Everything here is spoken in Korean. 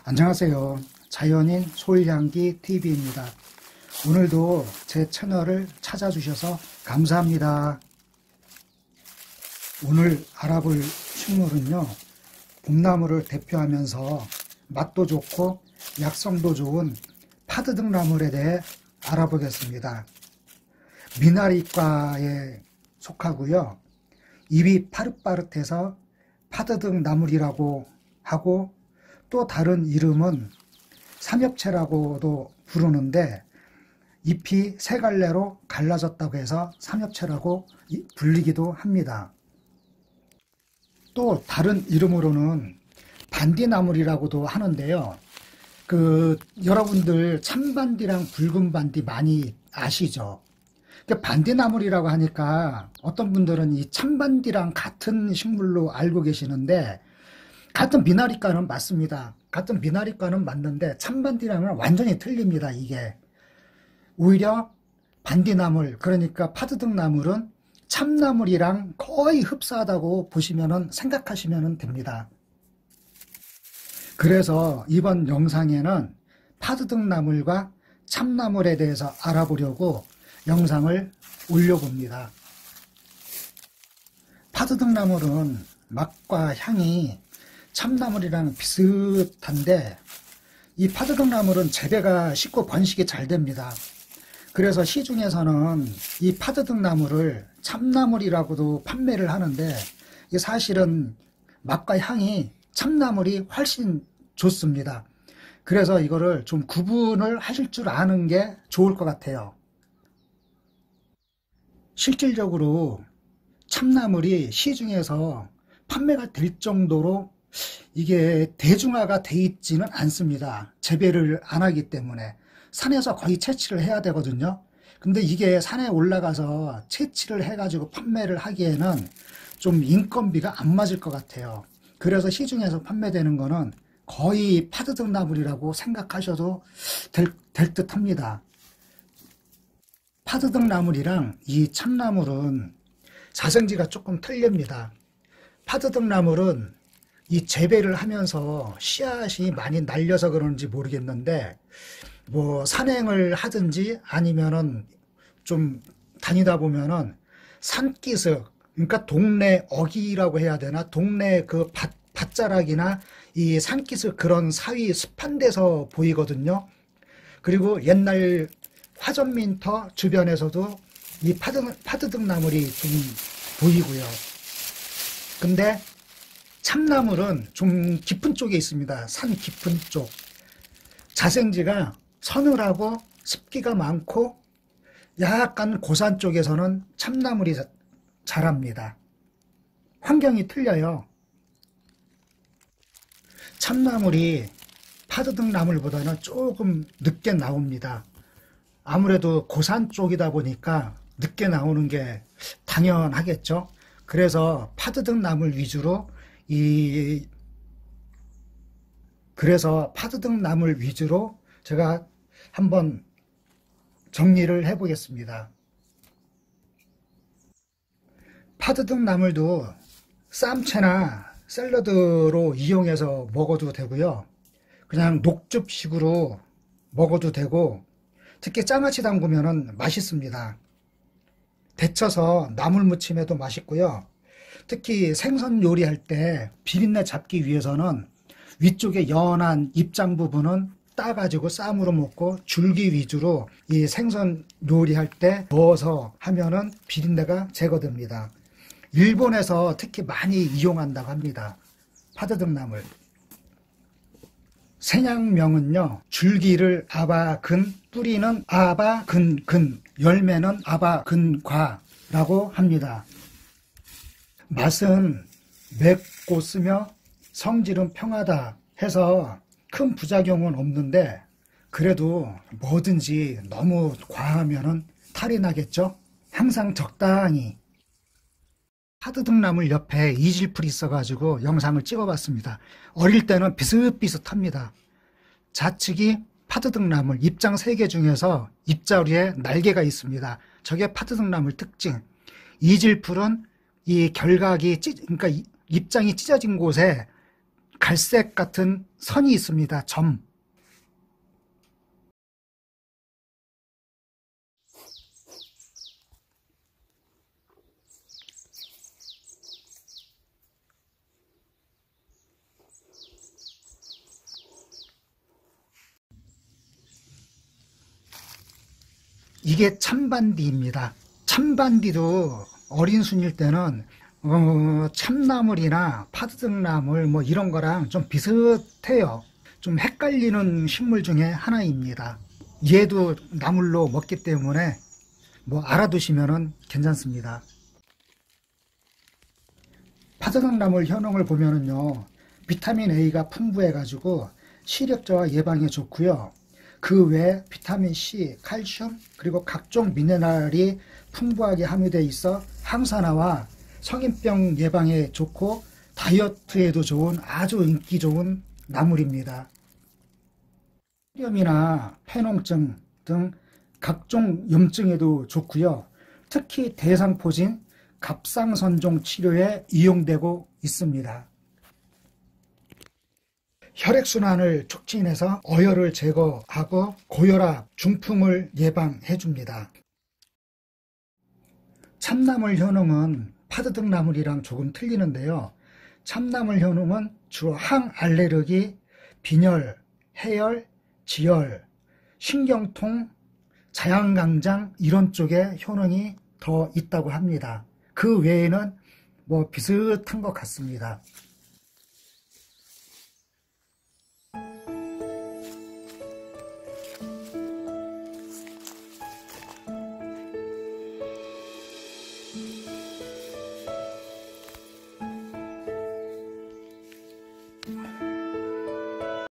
안녕하세요. 자연인 솔향기 TV입니다. 오늘도 제 채널을 찾아주셔서 감사합니다. 오늘 알아볼 식물은요, 봄나물을 대표하면서 맛도 좋고 약성도 좋은 파드등나물에 대해 알아보겠습니다. 미나리과에 속하고요, 잎이 파릇파릇해서 파드등나물이라고 하고, 또 다른 이름은 삼엽채라고도 부르는데 잎이 세 갈래로 갈라졌다고 해서 삼엽채라고 불리기도 합니다. 또 다른 이름으로는 반디나물이라고도 하는데요. 여러분들 참반디랑 붉은 반디 많이 아시죠? 반디나물이라고 하니까 어떤 분들은 이 참반디랑 같은 식물로 알고 계시는데, 같은 미나리과는 맞습니다. 같은 미나리과는 맞는데 참반디랑은 완전히 틀립니다. 이게 오히려 반디나물, 그러니까 파드등나물은 참나물이랑 거의 흡사하다고 생각하시면 됩니다. 그래서 이번 영상에는 파드등나물과 참나물에 대해서 알아보려고 영상을 올려봅니다. 파드등나물은 맛과 향이 참나물이랑 비슷한데, 이 파드등나물은 재배가 쉽고 번식이 잘 됩니다. 그래서 시중에서는 이 파드등나물을 참나물이라고도 판매를 하는데, 이게 사실은 맛과 향이 참나물이 훨씬 좋습니다. 그래서 이거를 좀 구분을 하실 줄 아는 게 좋을 것 같아요. 실질적으로 참나물이 시중에서 판매가 될 정도로 이게 대중화가 돼 있지는 않습니다. 재배를 안 하기 때문에. 산에서 거의 채취를 해야 되거든요. 근데 이게 산에 올라가서 채취를 해가지고 판매를 하기에는 좀 인건비가 안 맞을 것 같아요. 그래서 시중에서 판매되는 거는 거의 파드등나물이라고 생각하셔도 될 듯 합니다. 파드등나물이랑 이 참나물은 자생지가 조금 틀립니다. 파드등나물은 이 재배를 하면서 씨앗이 많이 날려서 그런지 모르겠는데, 뭐 산행을 하든지 아니면은 좀 다니다 보면은 산기슭, 그러니까 동네 어기라고 해야 되나, 동네 그 밭자락이나 이 산기슭 그런 사위 습한 데서 보이거든요. 그리고 옛날 화전민터 주변에서도 이 파드등나물이 좀 보이고요. 근데 참나물은 좀 깊은 쪽에 있습니다. 산 깊은 쪽. 자생지가 서늘하고 습기가 많고 약간 고산 쪽에서는 참나물이 자랍니다. 환경이 틀려요. 참나물이 파드등나물보다는 조금 늦게 나옵니다. 아무래도 고산 쪽이다 보니까 늦게 나오는 게 당연하겠죠. 그래서 파드등나물 위주로 제가 한번 정리를 해 보겠습니다. 파드등나물도 쌈채나 샐러드로 이용해서 먹어도 되고요. 그냥 녹즙식으로 먹어도 되고, 특히 장아찌 담그면 맛있습니다. 데쳐서 나물 무침에도 맛있고요. 특히 생선 요리할 때 비린내 잡기 위해서는 위쪽에 연한 입장 부분은 따가지고 쌈으로 먹고, 줄기 위주로 이 생선 요리할 때 넣어서 하면은 비린내가 제거됩니다. 일본에서 특히 많이 이용한다고 합니다. 파드등나물. 생양명은요, 줄기를 아바근, 뿌리는 아바근근, 열매는 아바근과라고 합니다. 맛은 맵고 쓰며 성질은 평하다 해서 큰 부작용은 없는데, 그래도 뭐든지 너무 과하면 탈이 나겠죠? 항상 적당히. 파드등나물 옆에 이질풀이 있어가지고 영상을 찍어봤습니다. 어릴 때는 비슷비슷합니다. 좌측이 파드등나물 입장 3개 중에서 입자루에 날개가 있습니다. 저게 파드등나물 특징. 이질풀은 이 결각이 그러니까 입장이 찢어진 곳에 갈색 같은 선이 있습니다. 점. 이게 참반디입니다. 참반디도 어린 순일 때는 참나물이나 파드등나물 뭐 이런 거랑 좀 비슷해요. 좀 헷갈리는 식물 중에 하나입니다. 얘도 나물로 먹기 때문에 뭐 알아두시면 괜찮습니다. 파드등나물 효능을 보면은요, 비타민 A가 풍부해 가지고 시력저하 예방에 좋고요. 그 외에 비타민 C, 칼슘, 그리고 각종 미네랄이 풍부하게 함유되어 있어 항산화와 성인병 예방에 좋고 다이어트에도 좋은 아주 인기 좋은 나물입니다. 폐렴이나 폐농증 등 각종 염증에도 좋고요. 특히 대상포진, 갑상선종 치료에 이용되고 있습니다. 혈액순환을 촉진해서 어혈을 제거하고 고혈압, 중풍을 예방해 줍니다. 참나물 효능은 파드등나물이랑 조금 틀리는데요. 참나물 효능은 주로 항알레르기, 빈혈, 해열, 지혈, 신경통, 자양강장 이런 쪽에 효능이 더 있다고 합니다. 그 외에는 뭐 비슷한 것 같습니다.